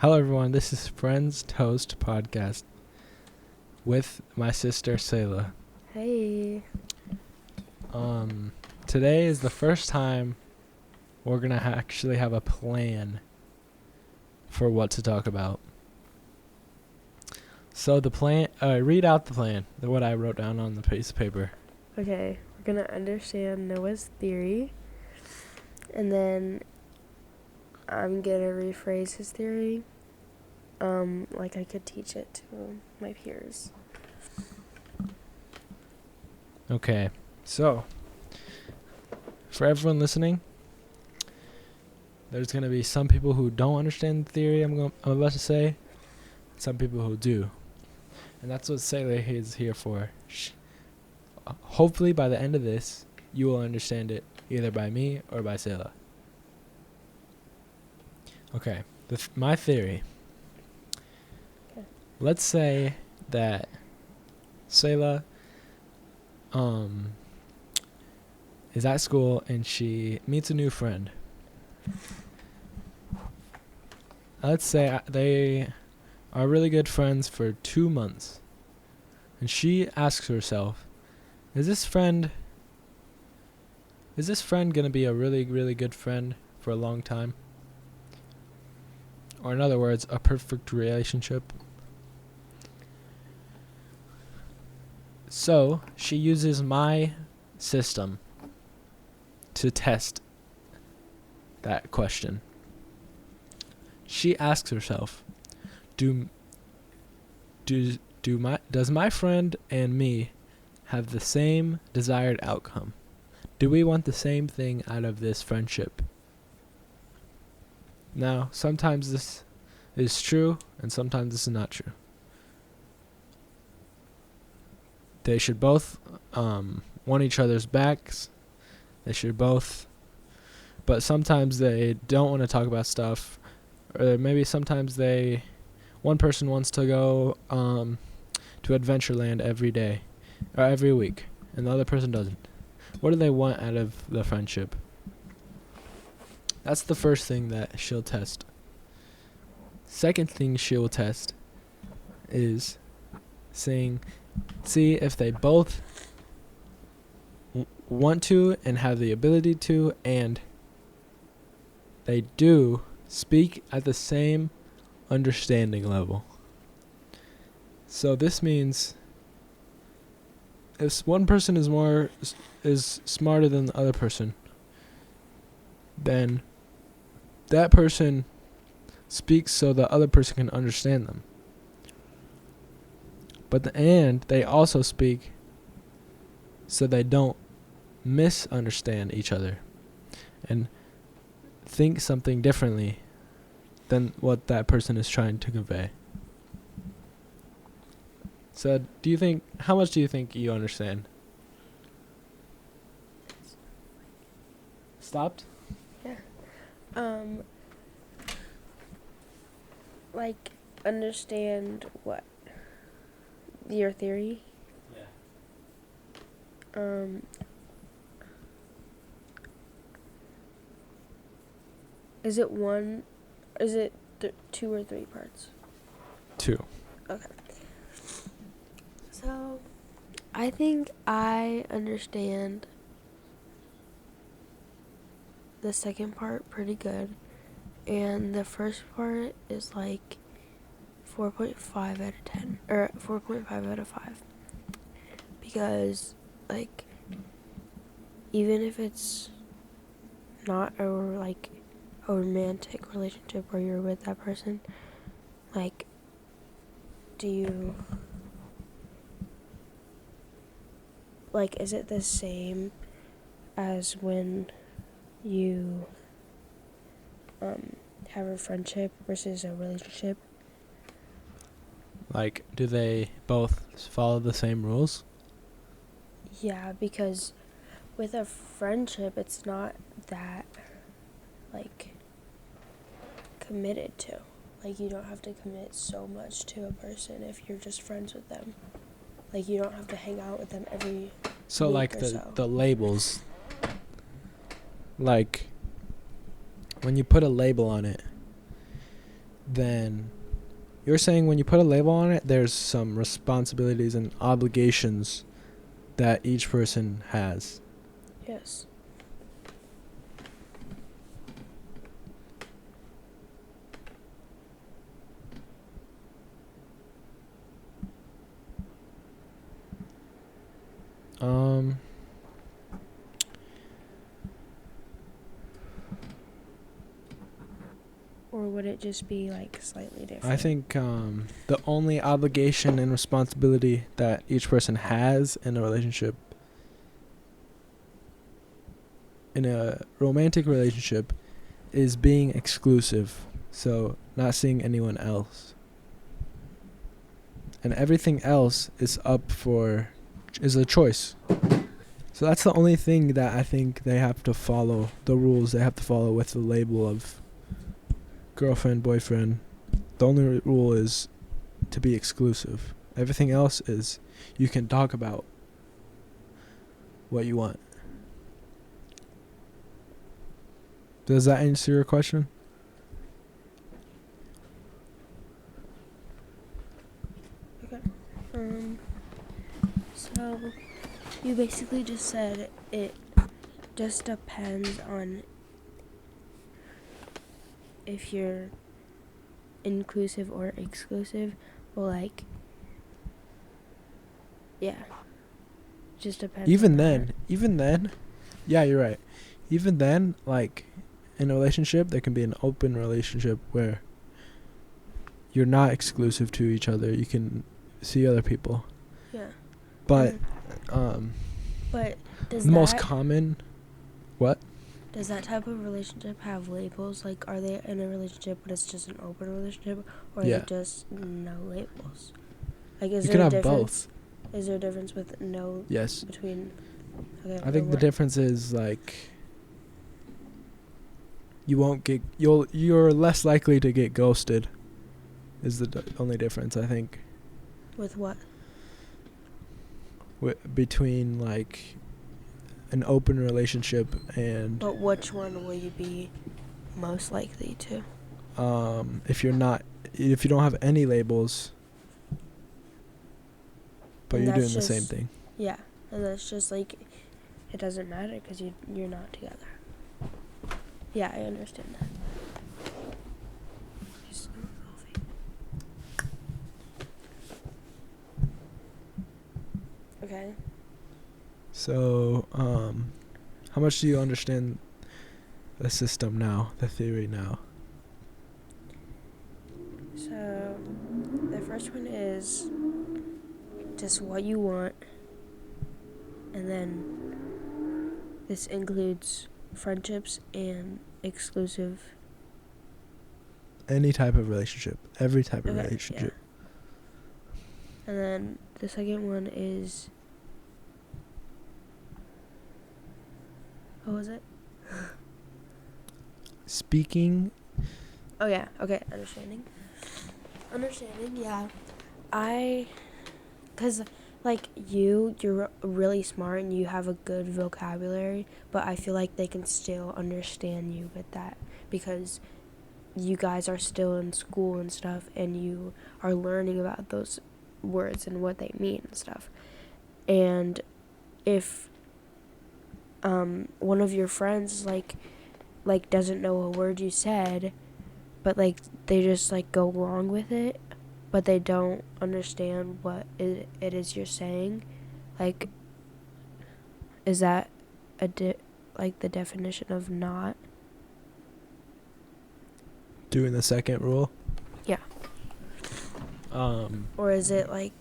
Hello, everyone. This is Friends Toast Podcast with my sister Selah. Hey. Today is the first time we're gonna actually have a plan for what to talk about. So the plan. Read out the plan. What I wrote down on the piece of paper. Okay, we're gonna understand Noah's theory, and then I'm gonna rephrase his theory, like I could teach it to my peers. Okay. So for everyone listening, there's gonna be some people who don't understand the theory I'm about to say, some people who do, and that's what Selah is here for. Hopefully, by the end of this, you will understand it either by me or by Selah. Okay, my theory. Okay. Let's say that Selah is at school and she meets a new friend. Let's say they are really good friends for 2 months. And she asks herself, is this friend going to be a really, really good friend for a long time? Or in other words, a perfect relationship? So, she uses my system to test that question. She asks herself, does my friend and me have the same desired outcome? Do we want the same thing out of this friendship? Now, sometimes this is true and sometimes this is not true. They should both want each other's backs. They should both, but sometimes they don't want to talk about stuff, or maybe sometimes one person wants to go to Adventureland every day or every week, and the other person doesn't. What do they want out of the friendship? That's the first thing that she'll test. Second thing she'll test is see if they both want to and have the ability to, and they do speak at the same understanding level. So this means if one person is smarter than the other person, then that person speaks so the other person can understand them. And they also speak so they don't misunderstand each other and think something differently than what that person is trying to convey. So, how much do you think you understand? Stopped? Yeah. Like, understand what? Your theory? Yeah. Is it 2 or 3 parts? 2. Okay. So, I think I understand the second part pretty good, and the first part is like 4.5 out of 10, or 4.5 out of 5, because like even if it's not a romantic relationship where you're with that person, like, is it the same as when you have a friendship versus a relationship? Like, do they both follow the same rules? Yeah, because with a friendship, it's not that, committed to. You don't have to commit so much to a person if you're just friends with them. You don't have to hang out with them every So, week or so. the labels. Like, when you put a label on it, then you're saying when you put a label on it, there's some responsibilities and obligations that each person has. Yes. Um, Or would it just be like slightly different? I think the only obligation and responsibility that each person has in a relationship, in a romantic relationship, is being exclusive. So not seeing anyone else. And everything else is a choice. So that's the only thing that I think they have to follow, the rules they have to follow with the label of girlfriend, boyfriend. The only rule is to be exclusive. Everything else is you can talk about what you want. Does that answer your question? Okay. So you basically just said it just depends on if you're inclusive or exclusive. Well, like, yeah, just depends. Even on then, yeah, you're right. Even then, like, in a relationship, there can be an open relationship where you're not exclusive to each other. You can see other people. Yeah. But, But does the most that common, what? does that type of relationship have labels? Like, are they in a relationship but it's just an open relationship, or Yeah. is it just no labels? Like, is You there can a have difference? both. Is there a difference with no Yes. between? Okay, I think the what? difference is like you're less likely to get ghosted. Is the only difference I think With what? between like an open relationship and But which one will you be most likely to? if you don't have any labels but And you're that's doing the same just- thing. Yeah, and that's just like it doesn't matter because you're not together. Yeah, I understand that. Just some coffee. Okay. So how much do you understand the system now, the theory now? So the first one is just what you want, and then this includes friendships and exclusive. Any type of relationship, every type of Okay, relationship. yeah. And then the second one is, what was it? Speaking. Oh yeah, okay, understanding, yeah. Cause like you're really smart and you have a good vocabulary, but I feel like they can still understand you with that because you guys are still in school and stuff, and you are learning about those words and what they mean and stuff. And if one of your friends like doesn't know a word you said, but like they just like go along with it, but they don't understand what it is you're saying, like, is that like the definition of not? Doing the second rule. Yeah. Or is it like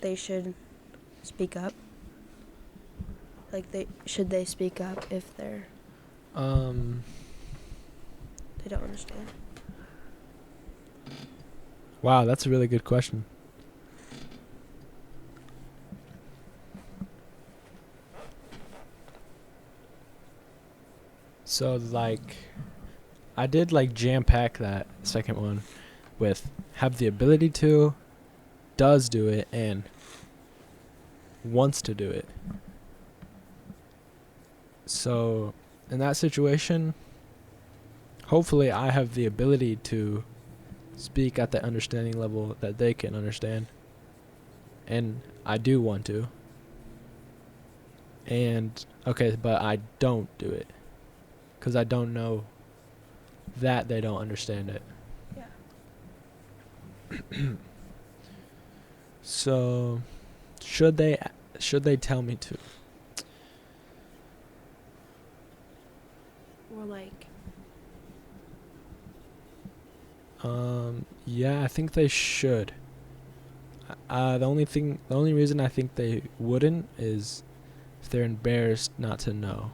they should speak up? Like should they speak up if they don't understand? Wow, that's a really good question. So like I did like jam pack that second one with have the ability to, does do it, and wants to do it. So in that situation, hopefully I have the ability to speak at the understanding level that they can understand. And I do want to. And, okay, but I don't do it. Because I don't know that they don't understand it. Yeah. So, should they tell me to? Or like, Yeah, I think they should. The only reason I think they wouldn't is if they're embarrassed not to know,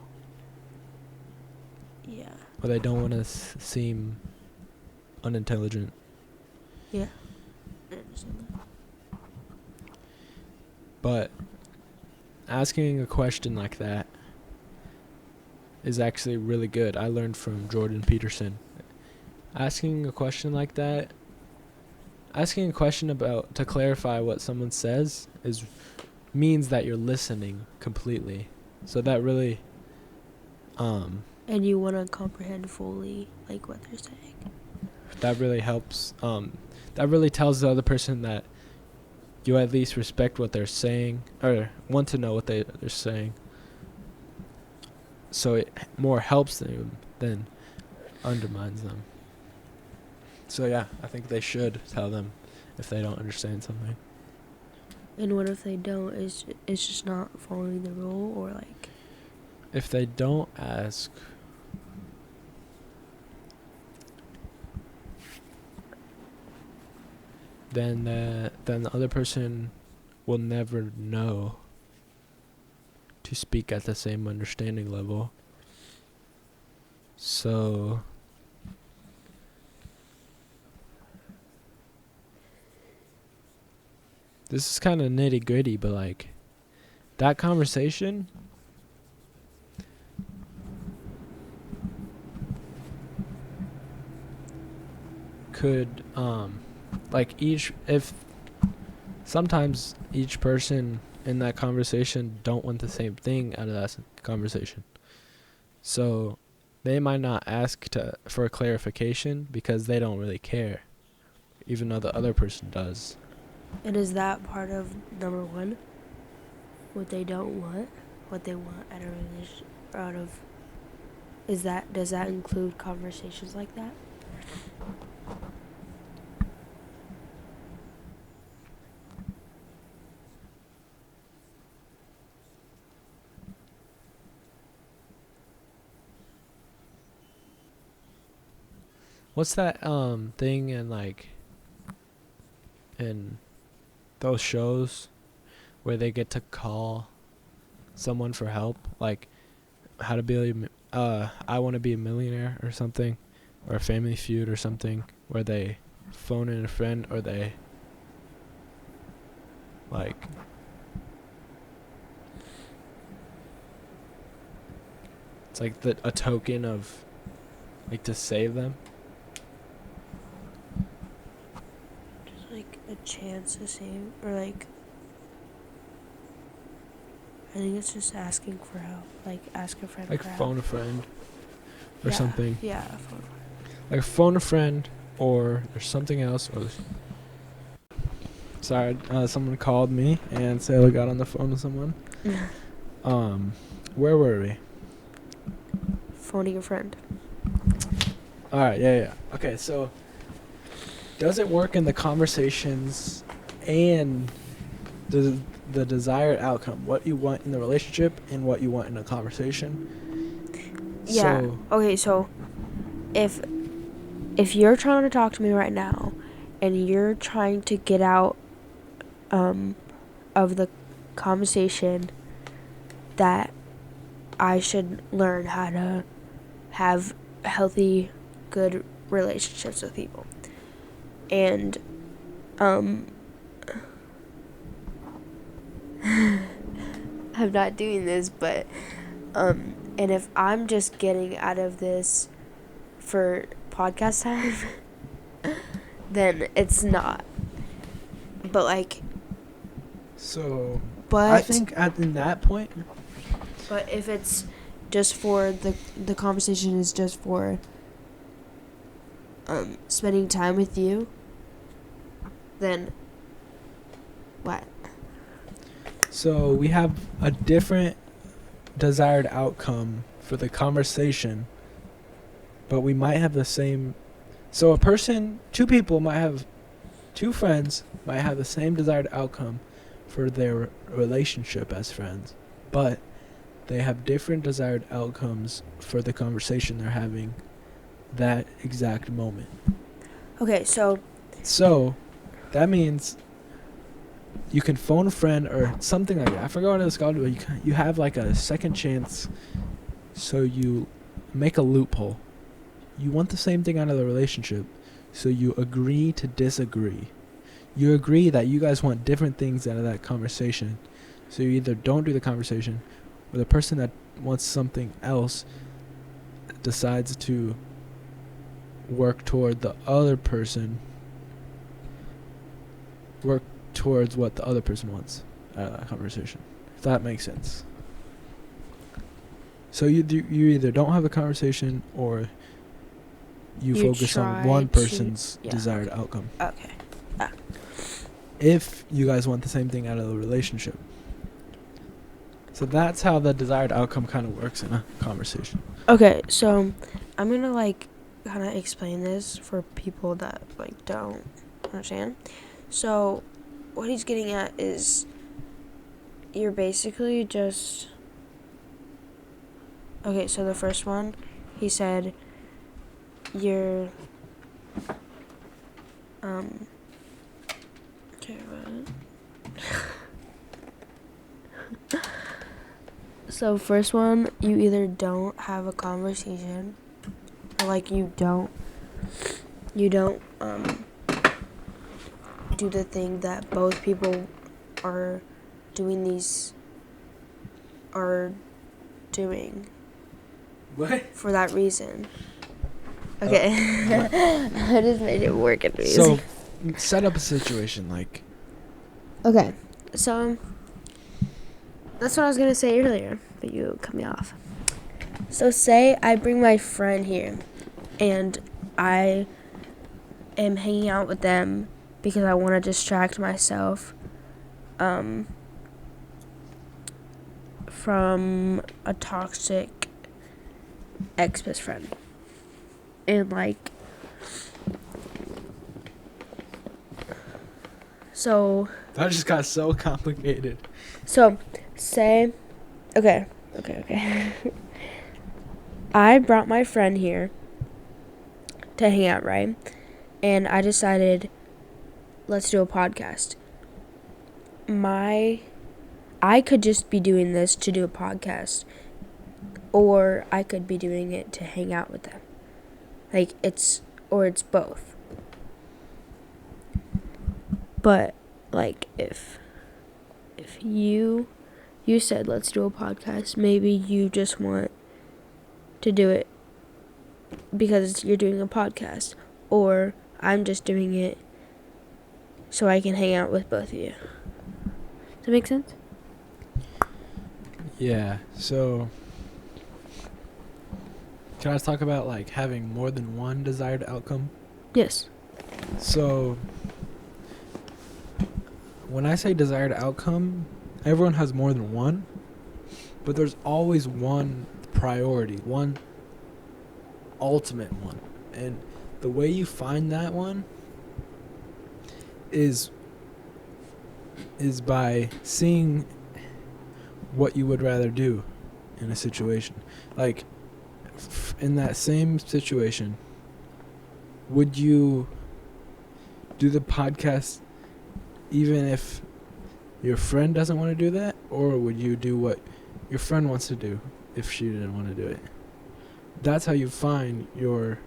yeah. or they don't want to seem unintelligent. Yeah. I understand that. But asking a question like that is actually really good. I learned from Jordan Peterson. Asking a question like that, asking a question about to clarify what someone says means that you're listening completely. So that really And you want to comprehend fully, like, what they're saying. that really helps. That really tells the other person that you at least respect what they're saying or want to know what they're saying. So it more helps them than undermines them. So yeah, I think they should tell them if they don't understand something. And what if they don't? It's just not following the rule, or like, If they don't ask, then the other person will never know to speak at the same understanding level. So this is kind of nitty gritty, but like that conversation could like if sometimes each person in that conversation don't want the same thing out of that conversation. So they might not ask for a clarification because they don't really care, even though the other person does. and is that part of number one? What they don't want, what they want out of relationship, does that include conversations like that? What's that thing in those shows where they get to call someone for help, like how to be I want to be a millionaire or something, or a Family Feud or something, where they phone in a friend, or they like it's like a token of like to save them. Just like a chance to save, or like, I think it's just asking for help, like ask a friend Like for help. phone a friend or something. Yeah, phone. Like phone a friend, or there's something else. Or sorry, someone called me and Sailor got on the phone with someone. Where were we? Phoning a friend. All right, yeah. Okay, so does it work in the conversations and the desired outcome, what you want in the relationship and what you want in a conversation? Yeah. So, Okay, so if you're trying to talk to me right now and you're trying to get out of the conversation that I should learn how to have healthy, good relationships with people. And I'm not doing this, but and if I'm just getting out of this for podcast time, then it's not. But like, so but I think in that point, but if it's just for the conversation is just for spending time with you, then what? So we have a different desired outcome for the conversation, but we might have the same. So two friends might have the same desired outcome for their relationship as friends, but they have different desired outcomes for the conversation they're having that exact moment. Okay, so that means you can phone a friend or something like that. I forgot what it's called, but you have like a second chance. So you make a loophole. You want the same thing out of the relationship, so you agree to disagree. You agree that you guys want different things out of that conversation. So you either don't do the conversation, or the person that wants something else decides to work toward the other person. Work towards what the other person wants out of that conversation. If that makes sense. So you either don't have a conversation or you focus on one person's desired outcome. Okay. If you guys want the same thing out of the relationship. So that's how the desired outcome kind of works in a conversation. Okay, so I'm going to kind of explain this for people that don't understand. So what he's getting at is you're basically just... Okay, so the first one, he said you're... Okay, what? So first one, you either don't have a conversation, or you don't do the thing that both people are doing What? for that reason. Okay. I just made it work at me. So set up a situation Okay, so that's what I was going to say earlier, but you cut me off. So say I bring my friend here, and I am hanging out with them because I want to distract myself from a toxic ex-best friend. And so... That just got so complicated. So, say... Okay. I brought my friend here to hang out, right? And I decided, let's do a podcast. I could just be doing this to do a podcast. Or I could be doing it to hang out with them. It's both. But, if you said, let's do a podcast, maybe you just want to do it because you're doing a podcast. Or I'm just doing it so I can hang out with both of you. Does that make sense? Yeah, so... Can I talk about having more than one desired outcome? Yes. So when I say desired outcome, everyone has more than one, but there's always one priority, one ultimate one. And the way you find that one is by seeing what you would rather do in a situation. In that same situation, would you do the podcast even if your friend doesn't want to do that? Or would you do what your friend wants to do if she didn't want to do it? That's how you find your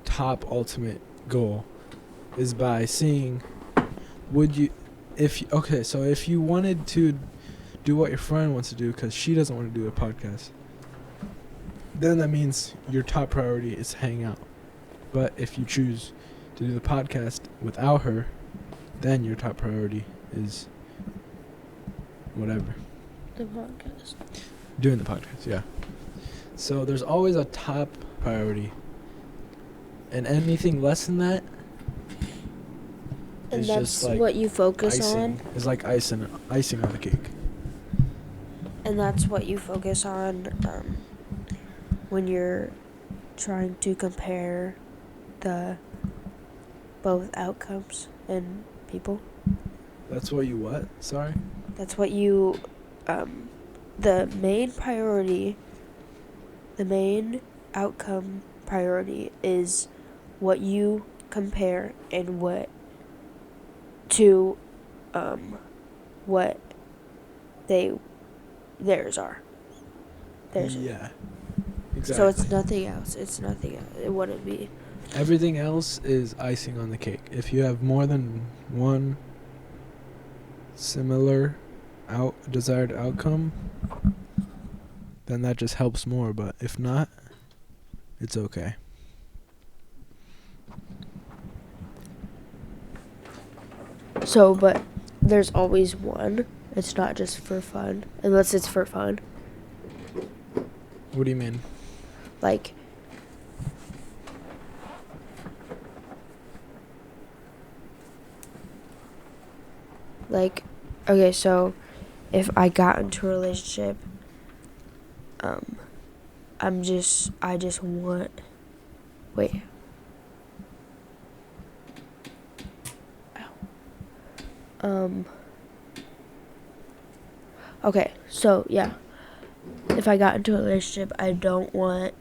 top ultimate goal, is by seeing if you wanted to do what your friend wants to do because she doesn't want to do a podcast, then that means your top priority is to hang out. But if you choose to do the podcast without her, then your top priority is whatever. The podcast. Doing the podcast, yeah. So there's always a top priority And anything less than that And is that's just like what you focus icing. on. Is like icing on the cake. And that's what you focus on when you're trying to compare the both outcomes in people. That's what you what? Sorry? That's what you, the main priority, the main outcome priority is what you compare and what to, what theirs are. Theirs are. Yeah. Exactly. So it's nothing else. It's nothing else. It wouldn't be. Everything else is icing on the cake. If you have more than one similar desired outcome, then that just helps more. But if not, it's okay. So, but there's always one. It's not just for fun, unless it's for fun. What do you mean? Like, okay, so if I got into a relationship, I just want, wait. Okay, so yeah. If I got into a relationship, I don't want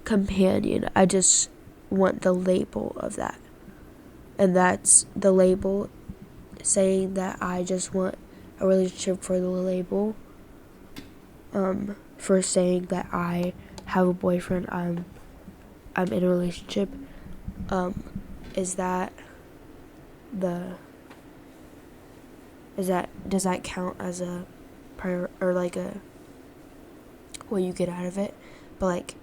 companion. I just want the label of that. And that's the label saying that I just want a relationship for the label. For saying that I have a boyfriend, I'm in a relationship. Does that count as a prior or like a what you get out of it? But like,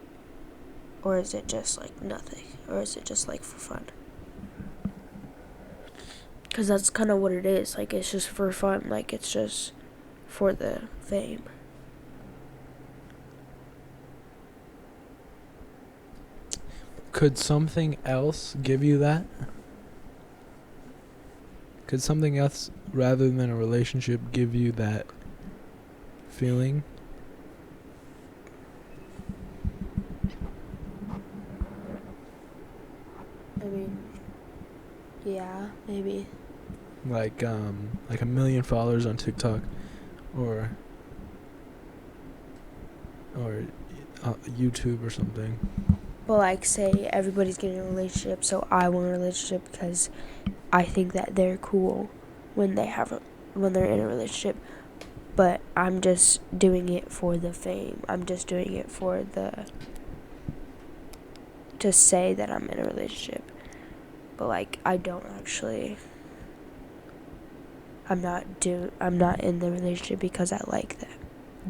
or is it just like nothing? Or is it just like for fun? Because that's kind of what it is. Like, it's just for fun. Like, it's just for the fame. Could something else give you that? Could something else rather than a relationship give you that feeling? I mean, yeah, maybe. Like a million followers on TikTok, or YouTube or something. But like, say everybody's getting a relationship, so I want a relationship because I think that they're cool when they're in a relationship. But I'm just doing it for the fame. I'm just doing it for to say that I'm in a relationship. But like, I don't actually. I'm not in the relationship because I like them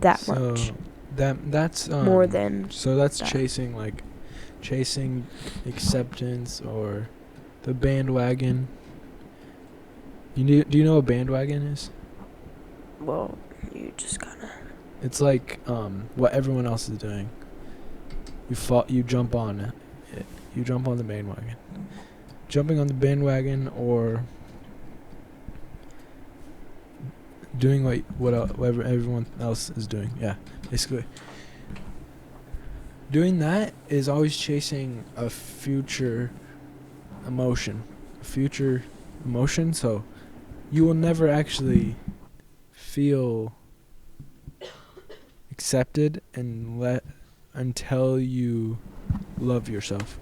that much. That's More than so that's that. chasing acceptance or the bandwagon. Do you know what bandwagon is? Well, you just gotta. It's like what everyone else is doing. You jump on it. You jump on the bandwagon. Jumping on the bandwagon or doing whatever everyone else is doing. Yeah, basically. Doing that is always chasing a future emotion. So you will never actually feel accepted until you love yourself.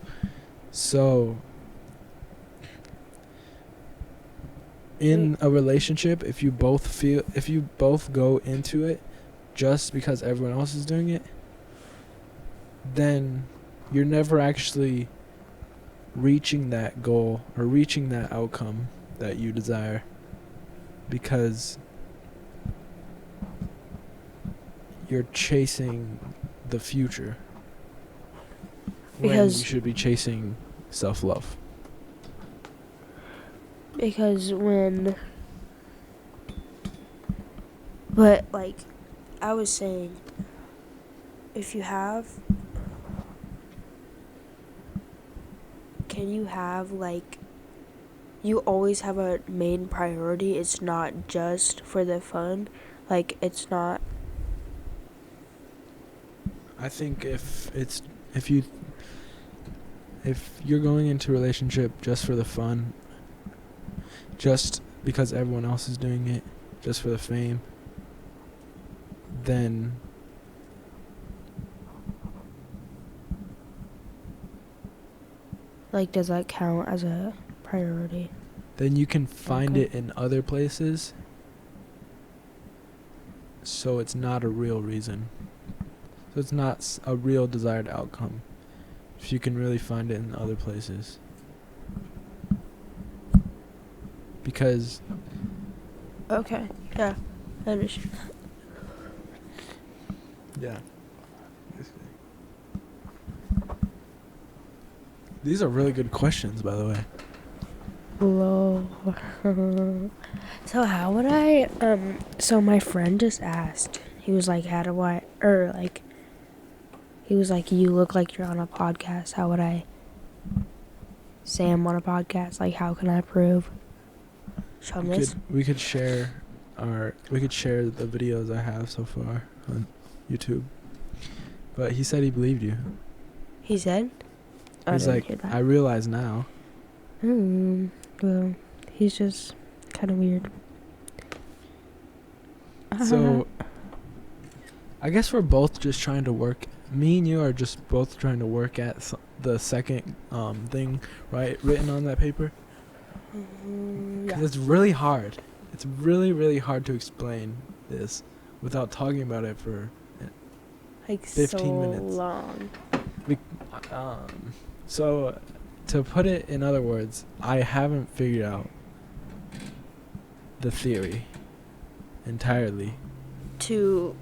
So in a relationship, if you both go into it just because everyone else is doing it, then you're never actually reaching that goal or reaching that outcome that you desire, because you're chasing the future when you should be chasing self-love. Because but like I was saying, if you have can you have, like, you always have a main priority? It's not just for the fun. Like, it's not. I think if you're going into a relationship just for the fun, just because everyone else is doing it, just for the fame, then Like, does that count as a priority? you can find Okay. it in other places. So it's not a real reason. So it's not a real desired outcome. If you can really find it in other places. Because Okay. Yeah. I understand. yeah. These are really good questions, by the way. Lol. So how would I so my friend just asked. He was like, how do I he was like, you look like you're on a podcast. How would I say I'm on a podcast? Like, how can I prove? Show him this. We could share the videos I have so far on YouTube. But he said he believed you. He said? He's didn't like, hear that. I realize now. Well, he's just kind of weird. So, I guess we're both just trying to work. Me and you are just both trying to work at the second thing, right? Written on that paper. 'Cause Yeah. it's really hard. It's really, really hard to explain this without talking about it for Like 15 so minutes. long. So, to put it in other words, I haven't figured out the theory entirely To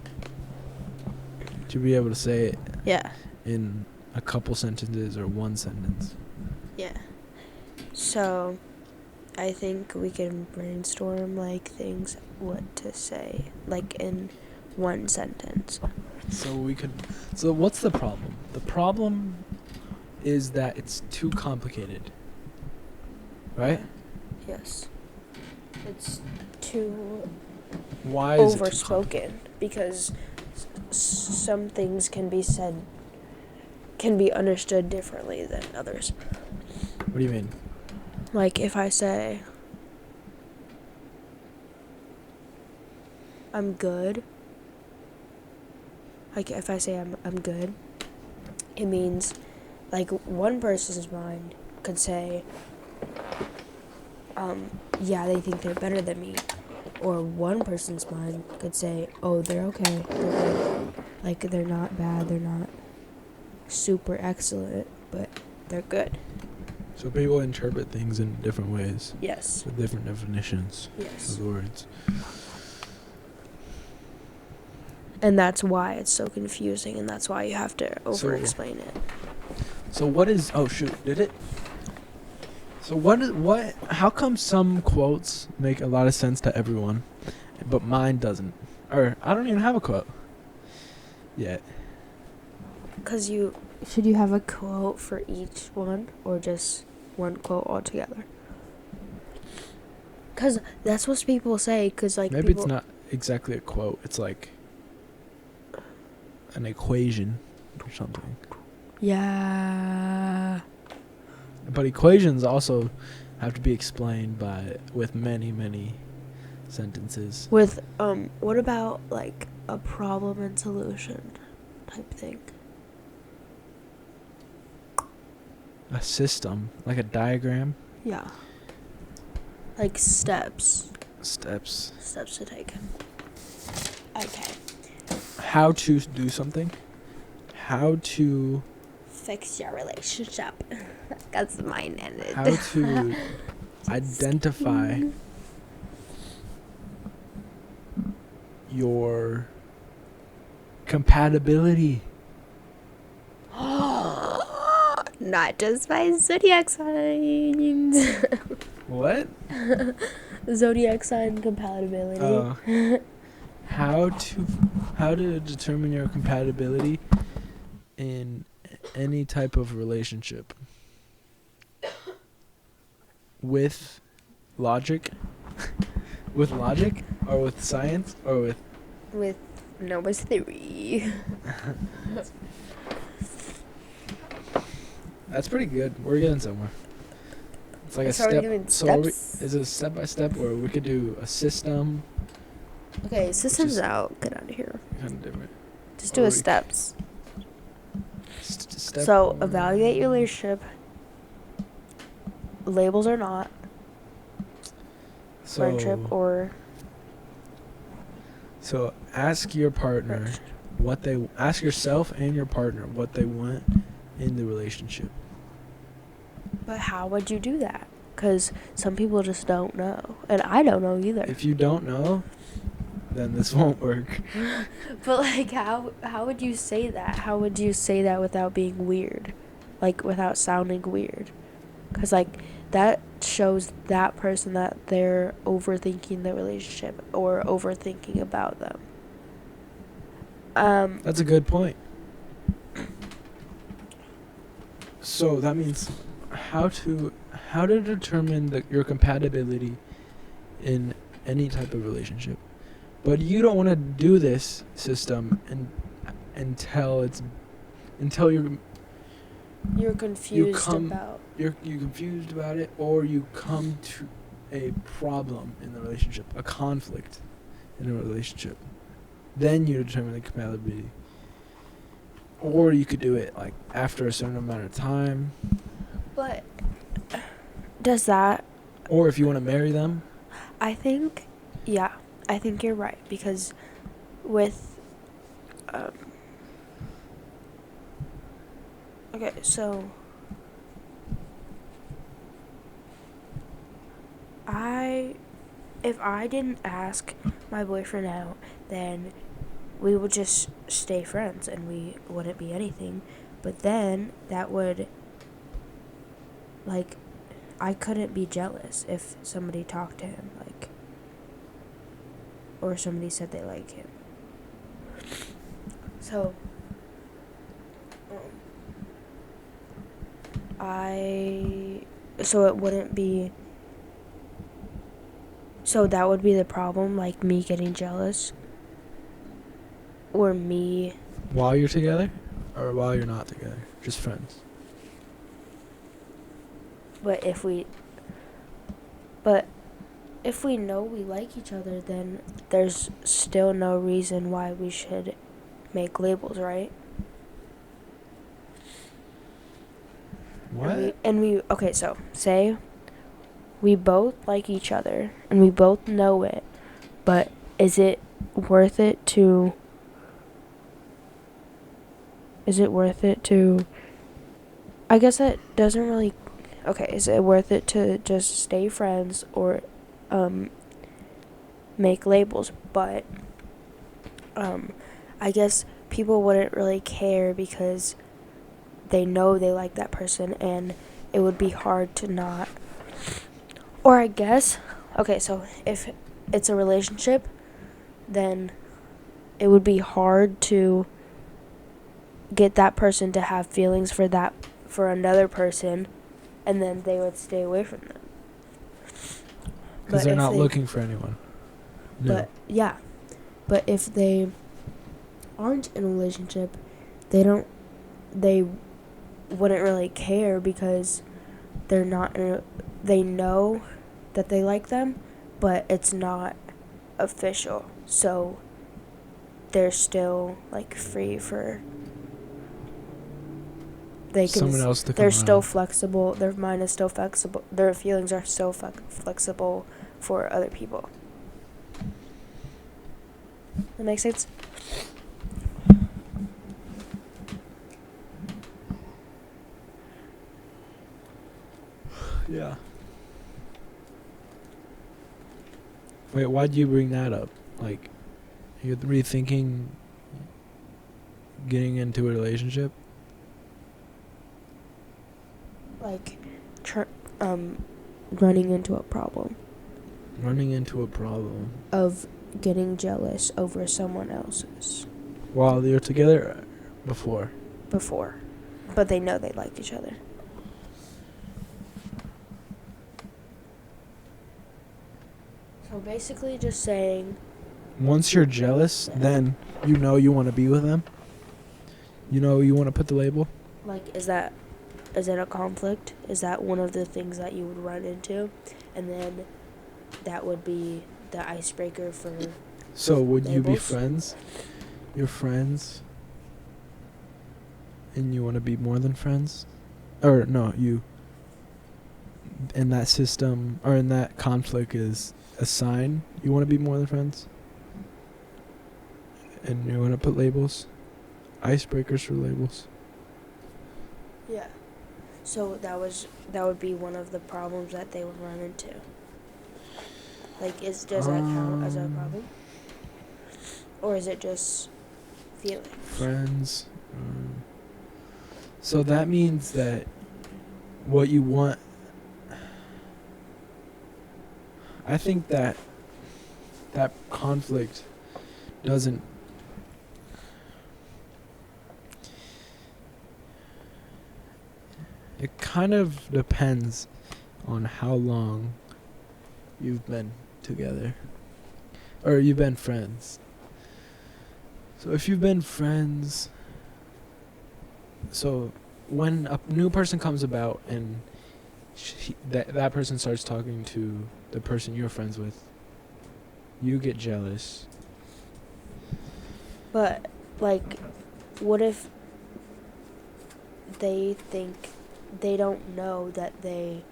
be able to say it yeah. in a couple sentences or one sentence. Yeah. So, I think we can brainstorm, like, things, what to say, like, in one sentence. So what's the problem? The problem is that it's too complicated. Right? Yes. It's too Why is it too overspoken because some things can be said, can be understood differently than others. What do you mean? Like, if I say, I'm good, like, if I say I'm good, it means, like, one person's mind could say, yeah, they think they're better than me. Or one person's mind could say, oh, they're okay, they're good. Like, they're not bad, they're not super excellent, but they're good. So people interpret things in different ways Yes. with different definitions Yes. of words. And that's why it's so confusing, and that's why you have to over-explain it. So what is... Oh, shoot. Did it? So what... How come some quotes make a lot of sense to everyone, but mine doesn't? Or, I don't even have a quote yet. Because should you have a quote for each one, or just one quote altogether? Because that's what people say, because, like, Maybe people... it's not exactly a quote. It's like an equation or something. Yeah. But equations also have to be explained with many, many sentences. With, what about, like, a problem and solution type thing? A system, like a diagram. Yeah. Like steps. Steps. Steps to take. Okay. How to do something. How to... Fix your relationship. That's mine ended. How to identify your compatibility. Not just by zodiac signs. What? Zodiac sign compatibility. How to determine your compatibility in any type of relationship. with logic? With logic? Or with science? Or with... With theory. That's pretty good. We're getting somewhere. It's like So a are we step. doing So are we, steps? is it a step by step, or we could do a system? Okay, systems Just- out. Get out of here. Kind of different. Just Or do a we- steps. Step So one. evaluate your relationship. Labels or not, friendship or So ask your partner friendship. what they... Ask yourself and your partner what they want in the relationship. But how would you do that? Because some people just don't know, and I don't know either. If you don't know, then this won't work. But like, how would you say that? How would you say that without being weird, like without sounding weird? Because like that shows that person that they're overthinking the relationship or overthinking about them. That's a good point. So that means how to determine your compatibility in any type of relationship. But you don't want to do this system until you're confused about. you're confused about it, or you come to a problem in the relationship, a conflict in a relationship. Then you determine the compatibility. Or you could do it like after a certain amount of time. But does that? Or if you want to marry them. I think you're right, because with okay, so if I didn't ask my boyfriend out, then we would just stay friends and we wouldn't be anything. But then that would, like, I couldn't be jealous if somebody talked to him, like, or somebody said they like him. So so it wouldn't be, so that would be the problem, like me getting jealous, or me. While you're together? Or while you're not together? Just friends? But if we know we like each other, then there's still no reason why we should make labels, right? What? Okay, so say we both like each other and we both know it, but is it worth it to I guess that doesn't really, okay, is it worth it to just stay friends or make labels? But I guess people wouldn't really care because they know they like that person, and it would be hard to not. Or I guess, okay, so if it's a relationship, then it would be hard to get that person to have feelings for another person, and then they would stay away from them. Because they're not looking for anyone. No. But yeah, but if they aren't in a relationship, they wouldn't really care because they're not they know that they like them, but it's not official, so they're still like free for someone else to come they're still around. flexible, their mind is still flexible, their feelings are still flexible for other people. That makes sense? Yeah. Wait, why'd you bring that up? Like, you're rethinking getting into a relationship? Like, running into a problem Running into a problem. of getting jealous over someone else's While you're together before. but they know they like each other. So basically just saying, Once you're jealous, then you know you want to be with them. You know you want to put the label. like, is it a conflict? Is that one of the things that you would run into? And then that would be the icebreaker for So would you be labels? friends? You're friends. And you want to be more than friends? Or no, you in that system or in that conflict is a sign you want to be more than friends? And you want to put labels? Icebreakers for labels. Yeah. So that would be one of the problems that they would run into. Like, does that count as a problem? Or is it just feelings? Friends. So that means that what you want. I think that conflict doesn't. It kind of depends on how long you've been together. Or you've been friends. So if you've been friends. So when a new person comes about and that person starts talking to the person you're friends with, you get jealous. But, like, what if they think they don't know that they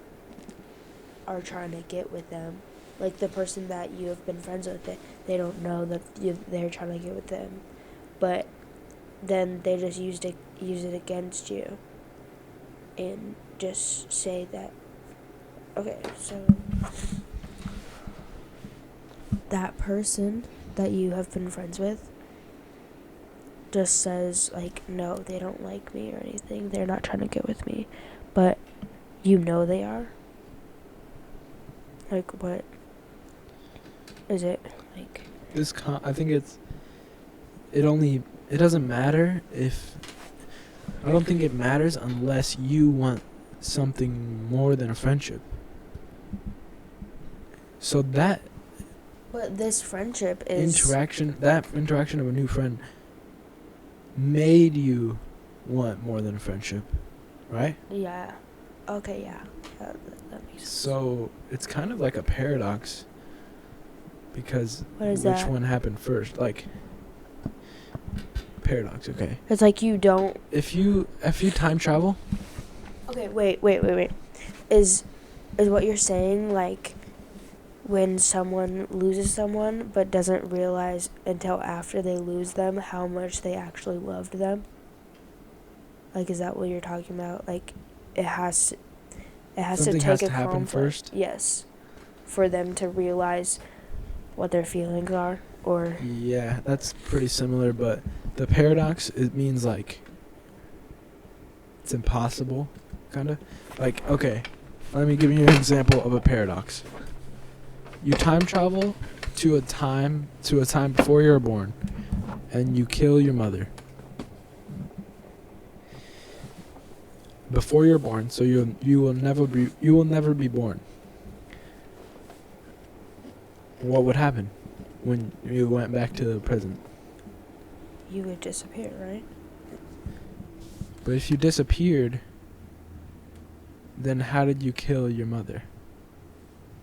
are trying to get with them? Like, the person that you have been friends with, they don't know that they're trying to get with them. But then they just use it against you and just say that, okay, so that person that you have been friends with just says, like, no, they don't like me or anything, they're not trying to get with me, but you know they are. Like, what is it like? I think it doesn't matter if. I don't think it matters unless you want something more than a friendship. So that But this friendship is that interaction of a new friend made you want more than a friendship, right? Yeah. Okay, yeah. That makes sense. So it's kind of like a paradox because What is which that? one happened first? Like paradox, okay. It's like you don't. If you time travel, Okay, wait. Is what you're saying like when someone loses someone but doesn't realize until after they lose them how much they actually loved them? Like, is that what you're talking about? Like, it has something to has take to a happen conflict. first. Yes. For them to realize what their feelings are, or Yeah, that's pretty similar, but the paradox, it means like it's impossible, kind of. Like, okay, let me give you an example of a paradox. You time travel to a time before you were born, and you kill your mother. Before you're born, so you will never be born. What would happen when you went back to the present? you would disappear, right? But if you disappeared, then how did you kill your mother?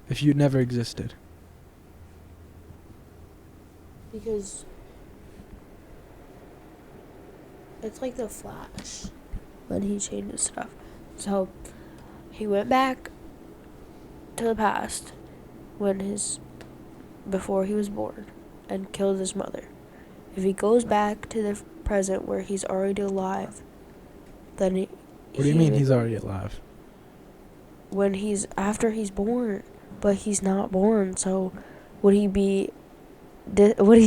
If you never existed? Because it's like the Flash when he changes stuff. So he went back to the past before he was born and killed his mother. If he goes back to the present where he's already alive, then What do you mean he's already alive? after he's born, but he's not born, so would he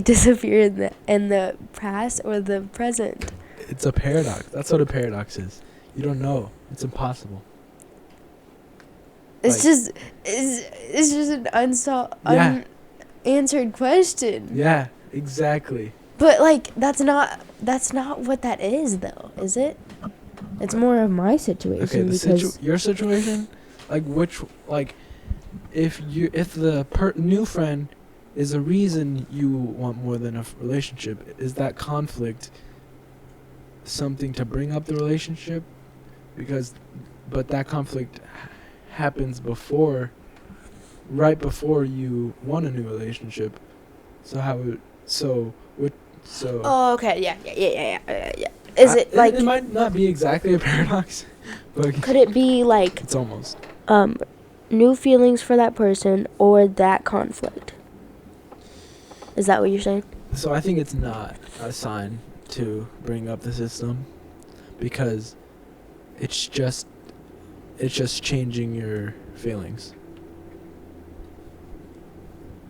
disappear in the past or the present? It's a paradox. That's what a paradox is. You don't know. It's impossible. It's just an unanswered question. Yeah, exactly. But like that's not what that is though, is it? It's more of my situation Okay, because your situation, like if the new friend is a reason you want more than a relationship, is that conflict something to bring up the relationship? But that conflict happens right before you want a new relationship. So how would so what so? Oh, okay. Yeah. Is it like? It might not be exactly a paradox, but Could it be like it's almost. new feelings for that person or that conflict? Is that what you're saying? So I think it's not a sign to bring up the system, because it's just changing your feelings.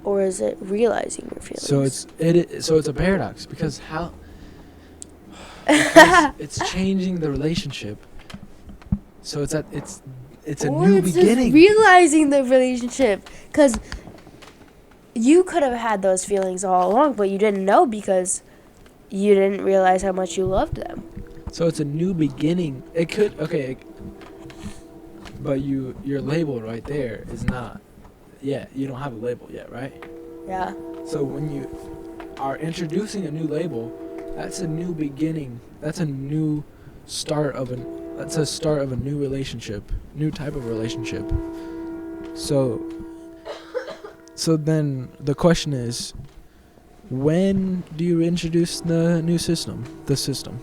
Or is it realizing your feelings? So it's a paradox, because because it's changing the relationship. So it's a or new it's beginning. just realizing the relationship, because you could have had those feelings all along, but you didn't know because you didn't realize how much you loved them. So it's a new beginning. It could but your label right there is not yet. You don't have a label yet, right? Yeah. So when you are introducing a new label, that's a new beginning. That's a new start of a new relationship, new type of relationship. So then the question is, when do you introduce the new system? The system.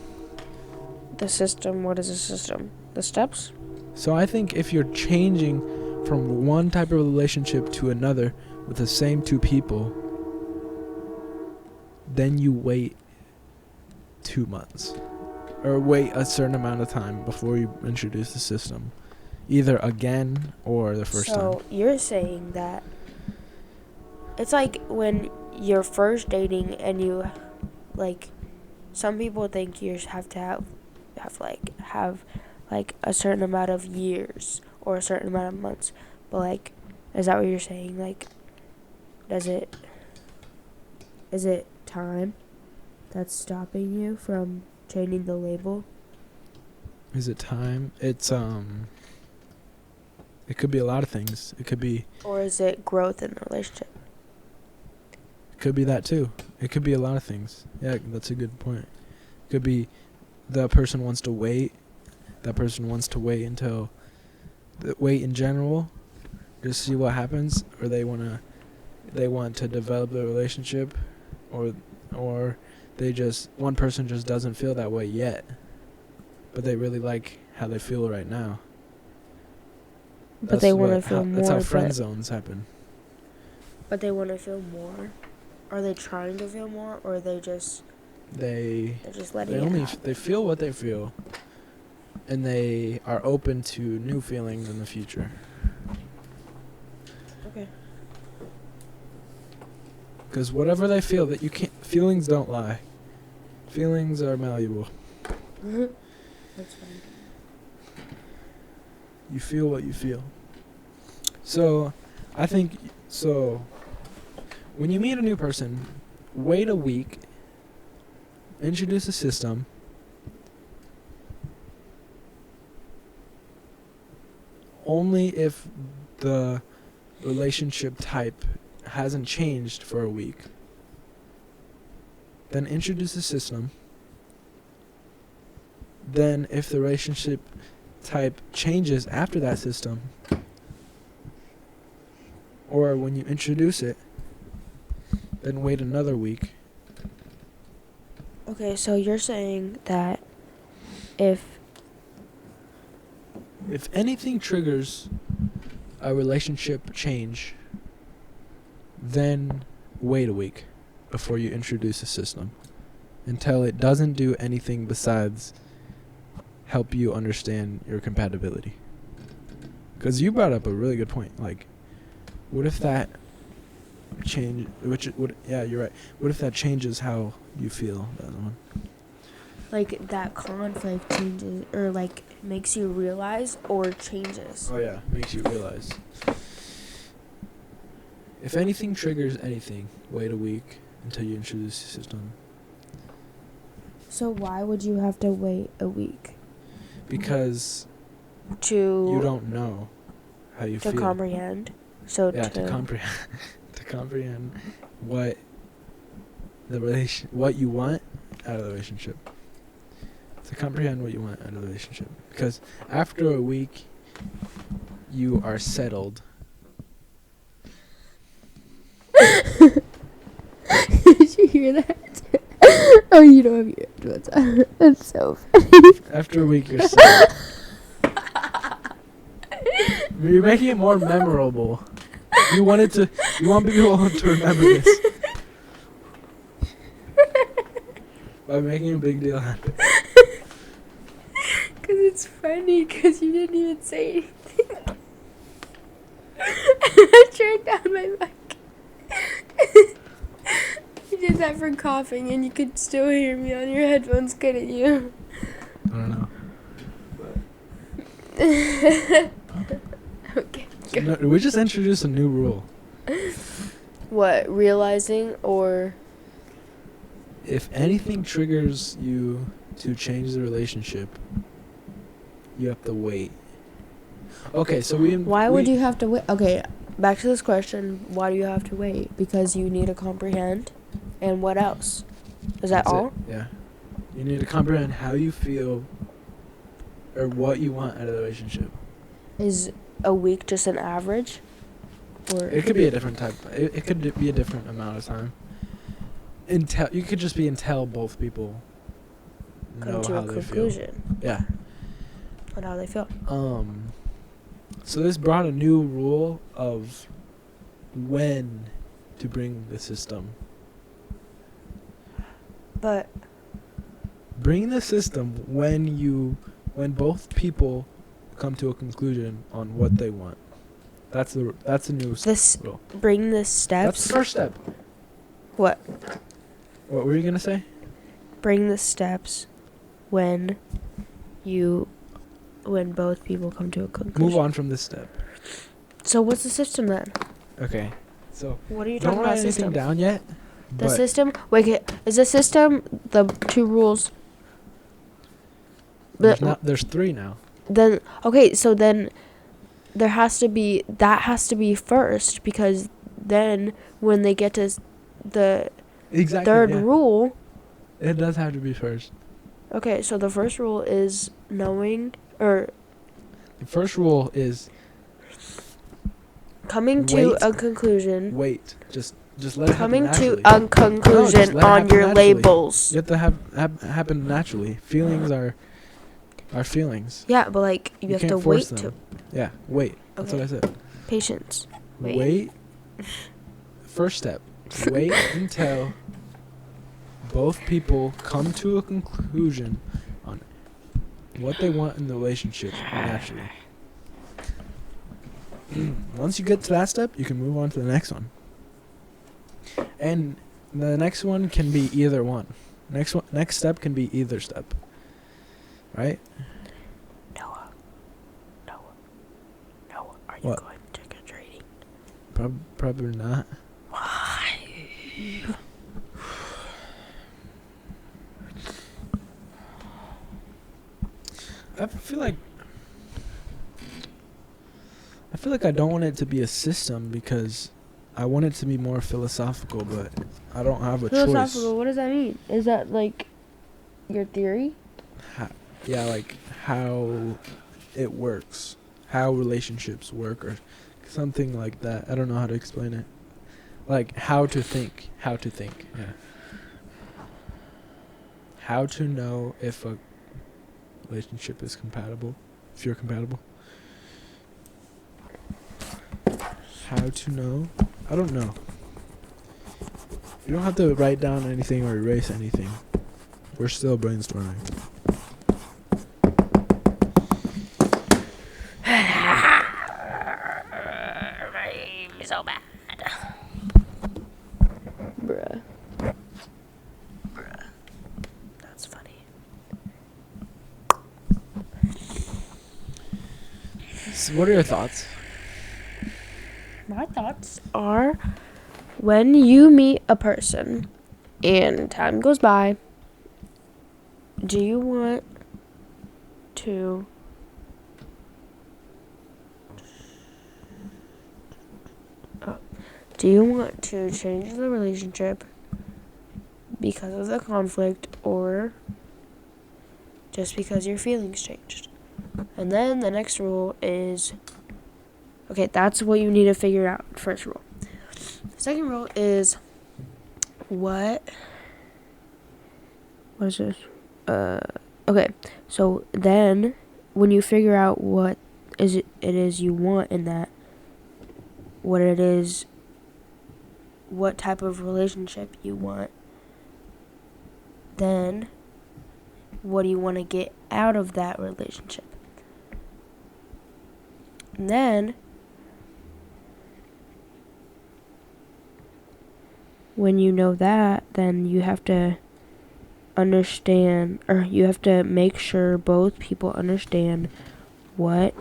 The system, what is a system? The steps? So I think if you're changing from one type of relationship to another with the same two people, then you wait 2 months. Or wait a certain amount of time before you introduce the system. Either again or the first time. So you're saying that it's like when you're first dating and you, like, some people think you have to have a certain amount of years or a certain amount of months. But, like, is that what you're saying? Like, is it time that's stopping you from changing the label? Is it time? It's it could be a lot of things. It could be Or is it growth in the relationship? It could be that too. It could be a lot of things. Yeah, that's a good point. It could be the person wants to wait. That person wants to wait until wait in general, just see what happens, or they want to develop the relationship, or one person just doesn't feel that way yet, but they really like how they feel right now. But they want to feel more. That's how friend zones happen. But they want to feel more. Are they trying to feel more, or are they just? They're just letting it happen. They feel what they feel, and they are open to new feelings in the future. Okay. Because whatever they feel, that you can't. Feelings don't lie. Feelings are malleable. That's fine. You feel what you feel. So, I think when you meet a new person, wait a week. Introduce a system. Only if the relationship type hasn't changed for a week. Then introduce a system. Then if the relationship type changes after that system, or when you introduce it, then wait another week. Okay, so you're saying that if anything triggers a relationship change, then wait a week before you introduce a system, until it doesn't do anything besides help you understand your compatibility. Because you brought up a really good point. Like, what if that change? Yeah, you're right. What if that changes how you feel? The other one. Like that conflict changes, or like makes you realize, or changes. Oh yeah, makes you realize. If anything triggers anything, wait a week until you introduce the system. So why would you have to wait a week? Because you don't know how you feel. To comprehend. So Yeah, to comprehend to comprehend what what you want out of the relationship. To comprehend what you want out of the relationship. Because after a week, you are settled. Did you hear that? Oh, you don't have your headphones on. That's so funny. After a week, you're settled. You're making it more memorable. You want people to remember this by making a big deal out of it. Because it's funny, because you didn't even say anything. I turned down my mic. You did that for coughing, and you could still hear me on your headphones, couldn't you? I don't know. Okay. So no, we just introduced a new rule. What, realizing or... If anything triggers you to change the relationship, you have to wait. Okay, so Why would you have to wait? Okay, back to this question. Why do you have to wait? Because you need to comprehend. And what else? Is that all? Yeah. You need to comprehend how you feel or what you want out of the relationship. Is a week just an average? Or It could be a different type. It could be a different amount of time. Until both people know come to how a they conclusion feel. Yeah. on how they feel. So this brought a new rule of when to bring the system. But Bring the system when both people come to a conclusion on what they want. That's a new rule. bring the steps. That's the first step. What? What were you gonna say? Bring the steps when both people come to a conclusion. Move on from this step. So what's the system then? Okay. So What are you don't talking write about? anything System. down yet. The but system. Wait, is the system the two rules? There's three now. Then okay, so then that has to be first, because then when they get to the third rule. It does have to be first. Okay, so the first rule is knowing, or The first rule is coming to a conclusion. wait. Just let it happen Coming to naturally. a conclusion let it on happen your naturally. labels. You have to happen naturally. Feelings are feelings. Yeah, but like you have can't to force wait them. Yeah, wait. That's Okay. what I said. Patience. Wait. First step. Wait until both people come to a conclusion on what they want in the relationship naturally. Once you get to that step, you can move on to the next one. And the next one can be either one. Next step can be either step. Right? Noah, are you What? going trick or treating? Probably not. Why? I feel like I don't want it to be a system because I want it to be more philosophical, but I don't have a Philosophical, choice. what does that mean? Is that like your theory? Yeah, like how it works, how relationships work, or something like that. I don't know how to explain it. Like how to think. Yeah. How to know if a relationship is compatible, if you're compatible. How to know? I don't know. You don't have to write down anything or erase anything. We're still brainstorming. So bad. Bruh. That's funny. So what are your thoughts? My thoughts are, when you meet a person and time goes by, do you want to Do you want to change the relationship because of the conflict or just because your feelings changed? And then the next rule is, okay, that's what you need to figure out. First rule. Second rule is what is this? Okay, so then when you figure out what it is you want in that, what it is, what type of relationship you want, then what do you want to get out of that relationship? And then when you know that, then you have to understand, or you have to make sure both people understand what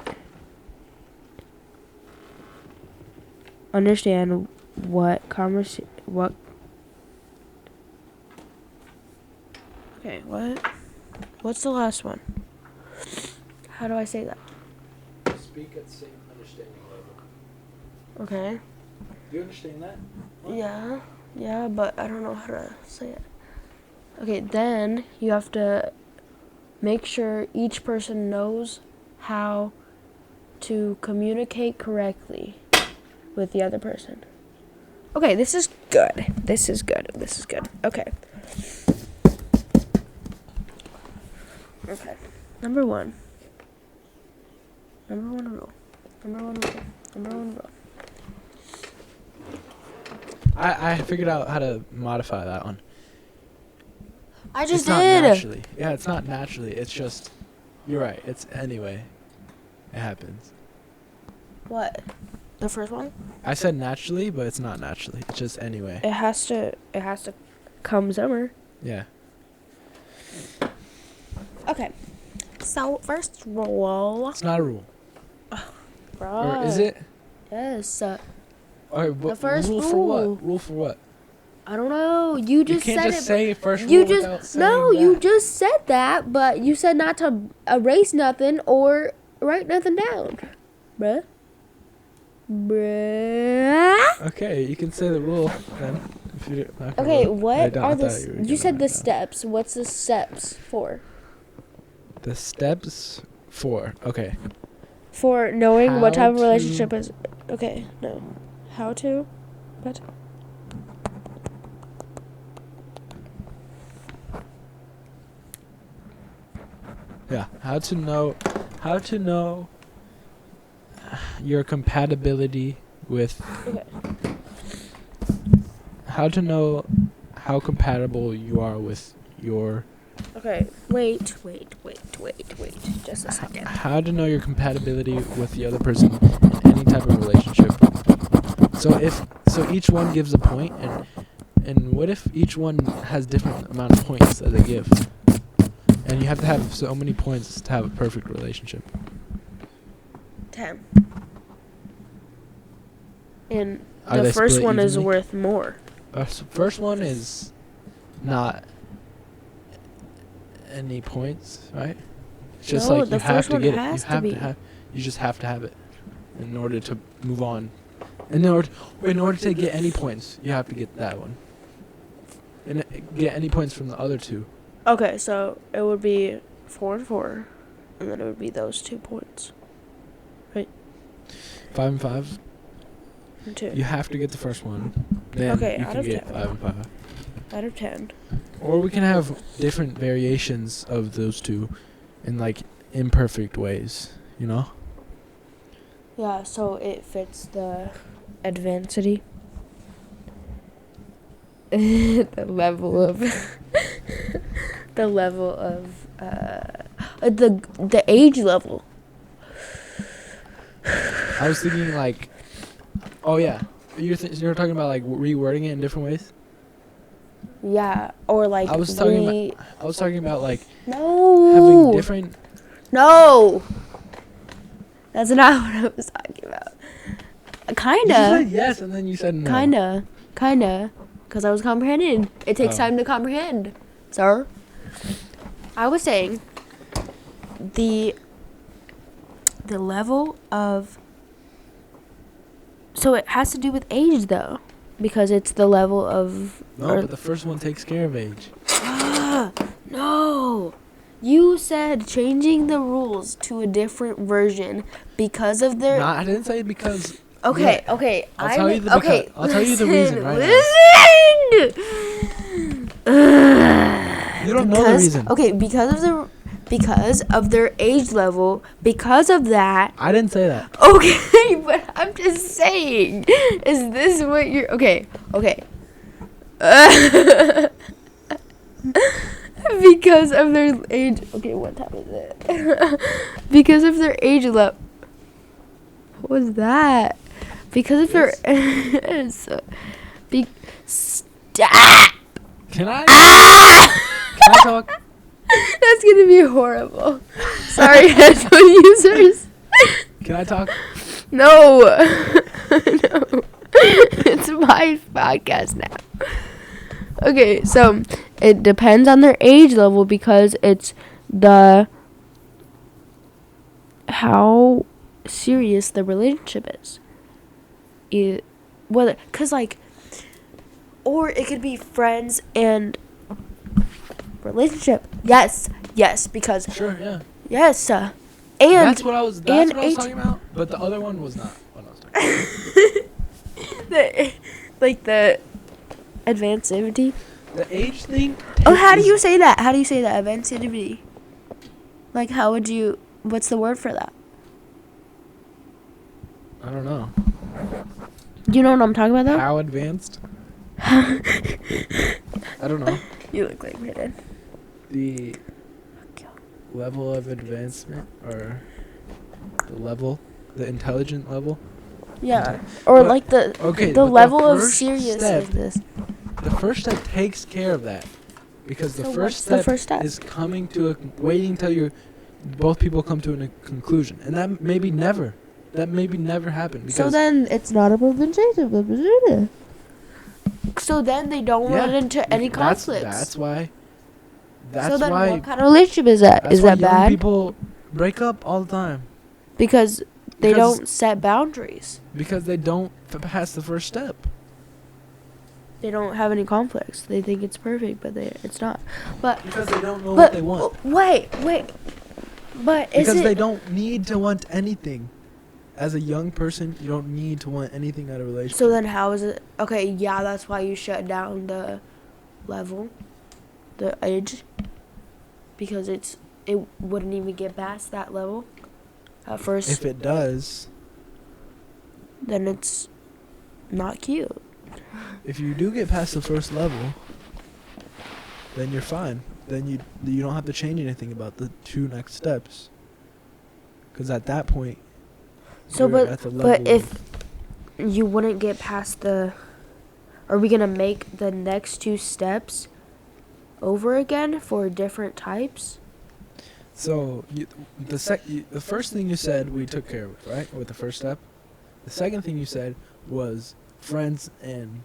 what's the last one? How do I say that? Speak at the same understanding level. Okay. Do you understand that? What? Yeah, but I don't know how to say it. Okay, then you have to make sure each person knows how to communicate correctly with the other person. Okay, this is good. Okay. Okay. Number one rule. I figured out how to modify that one. I just It's not did. naturally. Yeah, it's not naturally. It's just, you're right. It's anyway. It happens. What? The first one? I said naturally, but it's not naturally. It's just anyway. It has to come somewhere. Yeah. Okay. So first rule. It's not a rule. Right. Or is it? Yes. Okay, The first rule for rule. what? Rule for what? I don't know. You just you can't said just it. say first You rule just without saying no. that. You just said that, but you said not to erase nothing or write nothing down, bruh. Okay, you can say the rule then. If you're not gonna Okay, write what down, are I the? thought you were You gonna said the write down. steps. What's the steps for? The steps for. Okay. For knowing what How type of to- relationship is. Okay, no. How to? What? Yeah. How to know your compatibility with. Okay. How to know how compatible you are with your. Okay. Wait. Just a second. How to know your compatibility with the other person in any type of relationship. So each one gives a point, and what if each one has different amount of points that they give? And you have to have so many points to have a perfect relationship. 10. And Are the they first split one is evenly? worth more. First one is not any points, right? It's just No, like the you have first to one get it. has You to have be. to have. You just have to have it in order to move on. In order to get any points, you have to get that one. And get any points from the other two. Okay, so it would be 4 and 4, and then it would be those 2 points. 5 and 5. And 2. You have to get the first one. Then Okay, you out can of get 10. 5 and 5. Out of 10. Or we can have different variations of those two in like imperfect ways, you know? Yeah, so it fits the advancity. the level of the age level. I was thinking like, oh yeah, you're talking about like rewording it in different ways. Yeah, or like I was talking about like no having different. No, that's not what I was talking about. You Kinda, said yes, and then you said no. kinda, because I was comprehending. It takes time to comprehend, sir. I was saying the level of So it has to do with age, though, because it's the level of. No, but the first one takes care of age. No. You said changing the rules to a different version because of their. No, I didn't say because. Okay, Yeah. okay. I'll tell you the I'll tell you the reason right now. You don't know the reason. Okay, because of their age level, because of that. I didn't say that. Okay, but I'm just saying. Is this what you're okay? Because of their age. Okay, what time is it? Because of their age level. What was that? Because of their. Stop! Can I? Ah! Can I talk? That's gonna be horrible. Sorry, headphone users. Can I talk? No. No. It's my podcast now. Okay, so it depends on their age level because it's how serious the relationship is. Or it could be friends and relationship. Yes, because Sure, yeah. yes, and That's what I was talking about. But the other one was not what I was talking about. the advancivity. The age thing. Oh, how do you say that? How do you say that? Advancivity. Like, how would you? What's the word for that? I don't know. Do you know what I'm talking about, though? How advanced? I don't know. You look like me, did. The level of advancement, or the intelligent level. Yeah, or But- like the Okay, the but level of first seriousness. The first step takes care of that, because the So first what's the step first step? is waiting until both people come to a conclusion, and that maybe never happen. So Because then it's not a representation. So then they don't yeah, run into any conflicts. That's why. That's so then why. what kind of relationship is that? That's Is why that young bad? people break up all the time Because they Because- don't set boundaries. because they don't pass the first step. They don't have any conflicts. They think it's perfect, but it's not. But Because they don't know what they want. Wait. But is Because it? they don't need to want anything. As a young person, you don't need to want anything out of a relationship. So then how is it? Okay, yeah, that's why you shut down the level, the age, because it wouldn't even get past that level at first. If it does, Then it's not cute. if you do get past the first level, then you're fine. Then you don't have to change anything about the two next steps. Because at that point, So, you're at the level but if you wouldn't get past the, are we gonna make the next two steps over again for different types? So the first thing you said we took care of, right? With the first step. The second thing you said was friends and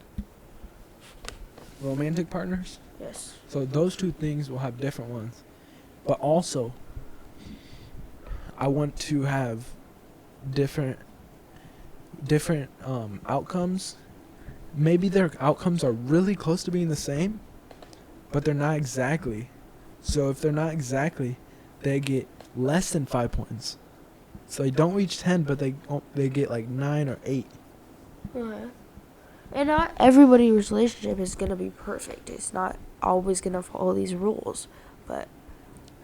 romantic partners. Yes. So those two things will have different ones. But also, I want to have different outcomes. Maybe their outcomes are really close to being the same, but they're not exactly. So if they're not exactly, they get less than 5 points. So they don't reach 10, but they get like 9 or 8. Okay. And not everybody's relationship is gonna be perfect. It's not always gonna follow these rules, but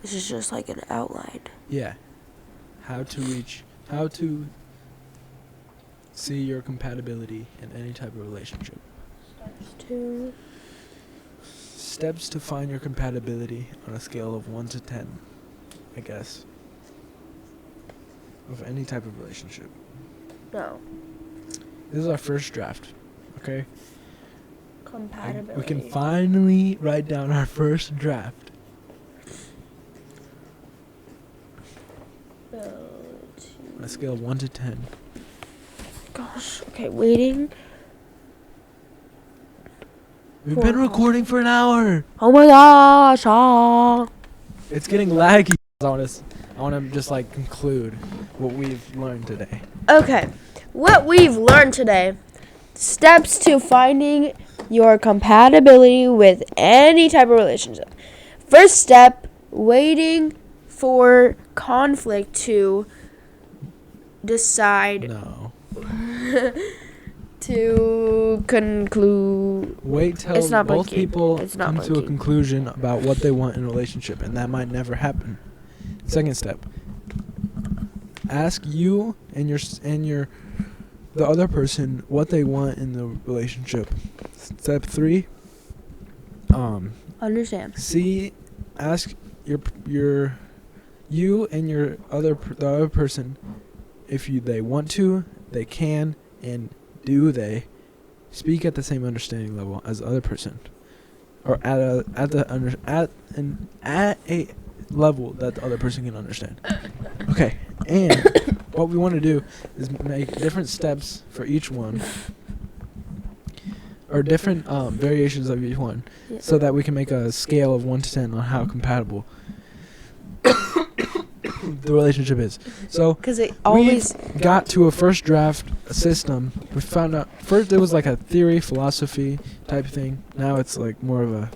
this is just like an outline. Yeah. How to see your compatibility in any type of relationship. Steps to find your compatibility on a scale of 1 to 10, I guess. Of any type of relationship. No. This is our first draft, okay? Compatibility. We can finally write down our first draft. On a scale of 1 to 10. Gosh. Okay, waiting. We've been recording for an hour. Oh my gosh. Ah. It's getting laggy. I want to just like conclude what we've learned today. Okay. what we've learned today. Steps to finding your compatibility with any type of relationship. First step, waiting for conflict to decide No. to conclude. Wait till It's not both blinking. people It's not come to a blinking. conclusion about what they want in a relationship, and that might never happen. Second step, ask you and the other person what they want in the relationship. Step 3, Understand. ask you and the other person if they want to, they can, and do they speak at the same understanding level as the other person, or at a level that the other person can understand. Okay, and what we want to do is make different steps for each one, or different variations of each one, Yeah. so that we can make a scale of 1 to 10 on how compatible the relationship is. So Because it always. we got to a first draft system. We found out first it was like a theory, philosophy type thing. Now it's like more of a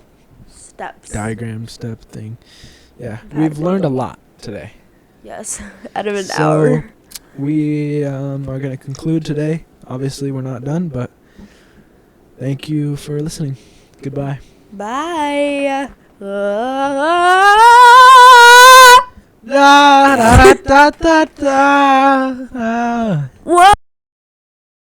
Steps. diagram step thing. Yeah, we've learned a lot today. Yes. Out of an So hour. we are going to conclude today. Obviously, we're not done, but thank you for listening. Goodbye. Bye. Da, da, da, da, da, da. Whoa.